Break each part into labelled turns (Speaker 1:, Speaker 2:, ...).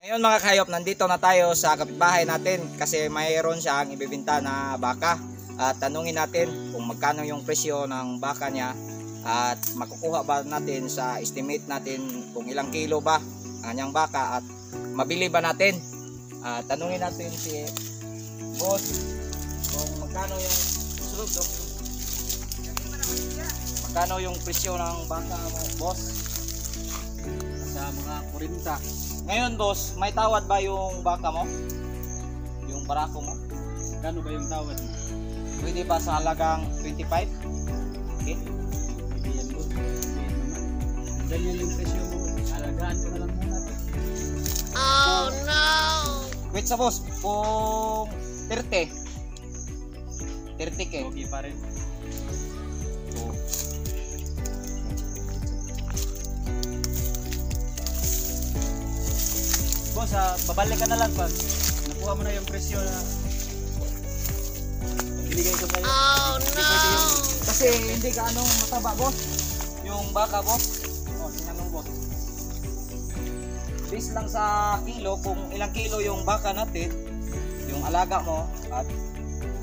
Speaker 1: Ngayon mga kahayop, nandito na tayo sa kapitbahay natin kasi mayroon siyang ibibenta na baka. At tanungin natin kung magkano yung presyo ng baka niya at makukuha ba natin sa estimate natin kung ilang kilo ba kanyang baka at mabili ba natin. Tanungin natin si boss kung magkano yung magkano yung presyo ng baka mo, boss?
Speaker 2: Sa mga 40.
Speaker 1: Ngayon boss, may tawad ba yung baka mo? Yung barako mo?
Speaker 2: Gano ba yung tawad mo?
Speaker 1: Pwede ba sa halagang 25? Okay.
Speaker 2: Hindi yan boss. Hindi naman. Ganyan yung presyo mo. Alagaan ko na lang muna to.
Speaker 3: Oh no!
Speaker 1: Wait sa boss, kung 30. 30k.
Speaker 2: Okay pa rin. Boss, babalik ka na lang pag nakuha mo na yung presyo na binigay ko sa'yo.
Speaker 3: Oh no!
Speaker 1: Kasi hindi ka anong mataba boss. Yung baka boss. O, tingnan mo boss. Base lang sa kilo, kung ilang kilo yung baka natin, yung alaga mo, at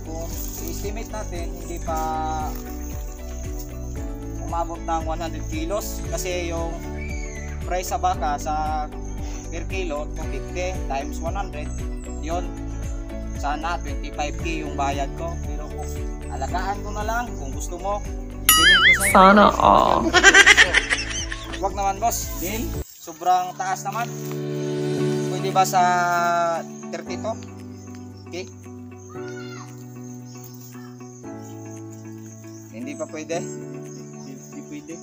Speaker 1: kung i-estimate natin, hindi pa umabot ng 100 kilos. Kasi yung price sa baka sa per kilo, 250 times 100, yun, sana 25k yung bayad ko. Pero kung alagaan ko na lang, kung gusto mo, ibigay ko sa'yo.
Speaker 3: Sana all.
Speaker 1: Huwag naman boss, deal. Sobrang taas naman. Pwede ba sa 30 to? Okay. Hindi pa pwede.
Speaker 2: Hindi pwede.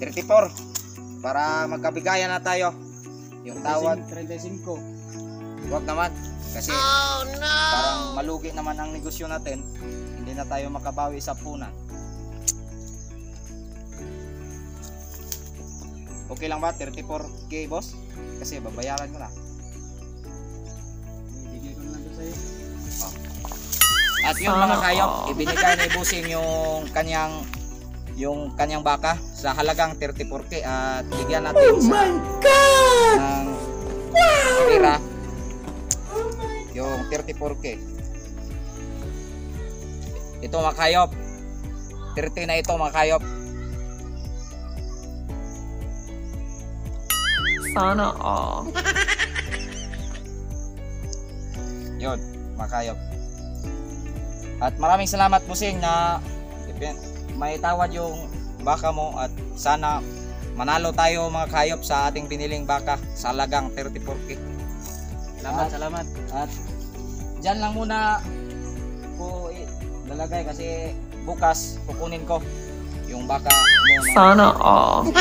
Speaker 1: 34 para magkabigayan na tayo. Yung tawad
Speaker 2: 35.
Speaker 1: huwag naman kasi
Speaker 3: Oh no!
Speaker 1: parang malugi naman ang negosyo natin. Hindi na tayo makabawi sa punan. Okay lang ba 34k boss? Kasi babayaran ko na.
Speaker 2: Ibigay ko na lang to sa'yo.
Speaker 1: At yung mga kayop, ibinigay ni Busing yung kanyang baka sa halagang 34k at bigyan natin ng pera yung 34k. Ito mga kayop, 30 na ito mga kayop.
Speaker 3: Sana all.
Speaker 1: Yun mga kayop. At maraming salamat Busing na may tawad yung baka mo at sana manalo tayo mga kayop sa ating biniling baka sa halagang 34k.
Speaker 2: Salamat.
Speaker 1: At dyan lang muna ko lalagay kasi bukas kukunin ko yung baka mo.
Speaker 3: Sana all.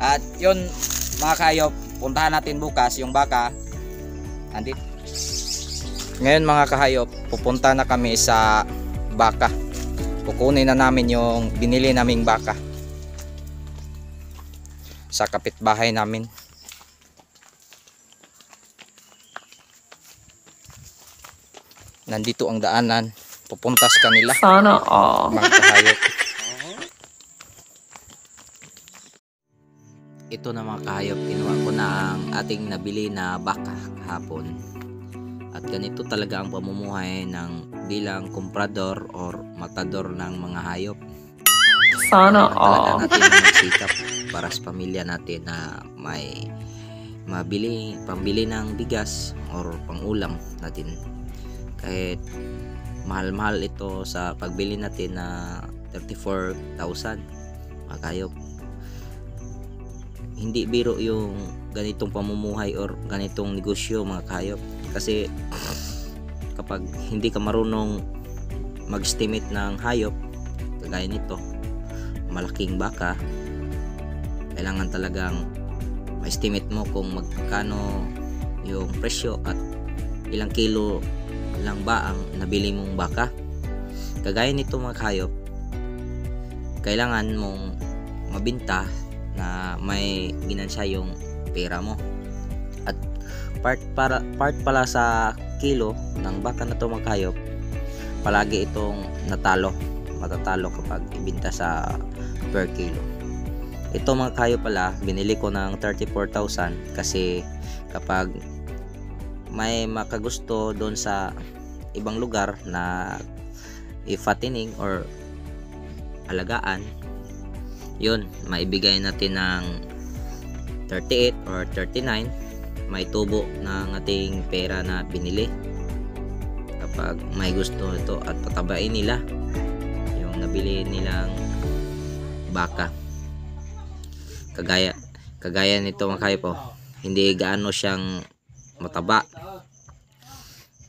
Speaker 1: At yun mga kayop, puntahan natin bukas yung baka. Andito. Ngayon mga kahayop, pupunta na kami sa baka. Kukunin na namin yung binili naming baka sa kapitbahay namin. Nandito ang daanan, pupunta sa kanila.
Speaker 3: Sana all.
Speaker 1: Mga kahayop. Ito na mga kahayop, kinuha ko na ang ating nabili na baka kahapon. At ganito talaga ang pamumuhay ng bilang komprador or matador ng mga hayop.
Speaker 3: Sana
Speaker 1: Talaga
Speaker 3: all.
Speaker 1: natin magsikap para sa pamilya natin na may pambili ng bigas or pangulam natin. Kahit mahal-mahal ito sa pagbili natin na 34,000 mga hayop. Hindi biro yung ganitong pamumuhay or ganitong negosyo mga kahayop. Kasi kapag hindi ka marunong mag-estimate ng hayop, kagaya nito, malaking baka, kailangan talagang ma-estimate mo kung magkano yung presyo at ilang kilo lang ba ang nabili mong baka. Kagaya nito mga kahayop, kailangan mong mabinta na may ginansya yung pera mo. At part pala sa kilo ng baka na to mga kahayop, palagi itong matatalo kapag ibinta sa per kilo. Ito mga kayo pala, binili ko ng 34,000 kasi kapag may makagusto doon sa ibang lugar na i-fattening or alagaan, yun, maibigay natin ng 38 or 39, may tubo ng ating pera na binili kapag may gusto ito at patabain nila yung nabili nilang baka. Kagaya nito mga kayo po, hindi gaano siyang mataba,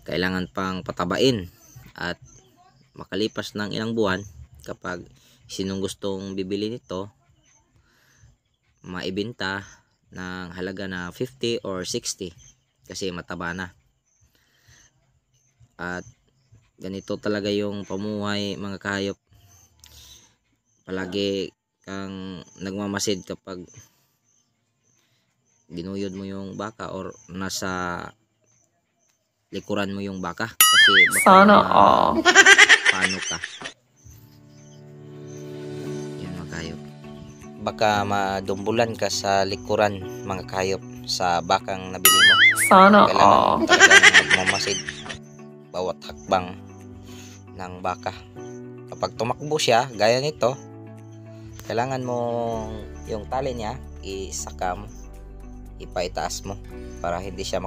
Speaker 1: kailangan pang patabain, at makalipas ng ilang buwan, kapag sinong gustong bibili nito, maibenta ng halaga na 50 or 60 kasi mataba na. At ganito talaga yung pamuhay mga kahayop. Palagi kang nagmamasid kapag ginuyod mo yung baka or nasa likuran mo yung baka kasi baka
Speaker 3: Sana all.
Speaker 1: paano ka. Yun mga kahayop. Baka madumbulan ka sa likuran mga kahayop sa bakang nabili mo.
Speaker 3: Sana all.
Speaker 1: Kailangan talagang magmamasid bawat hakbang ng baka. Kapag tumakbo siya gaya nito, kailangan mo yung tali niya isakam, ipaitaas mo para hindi siya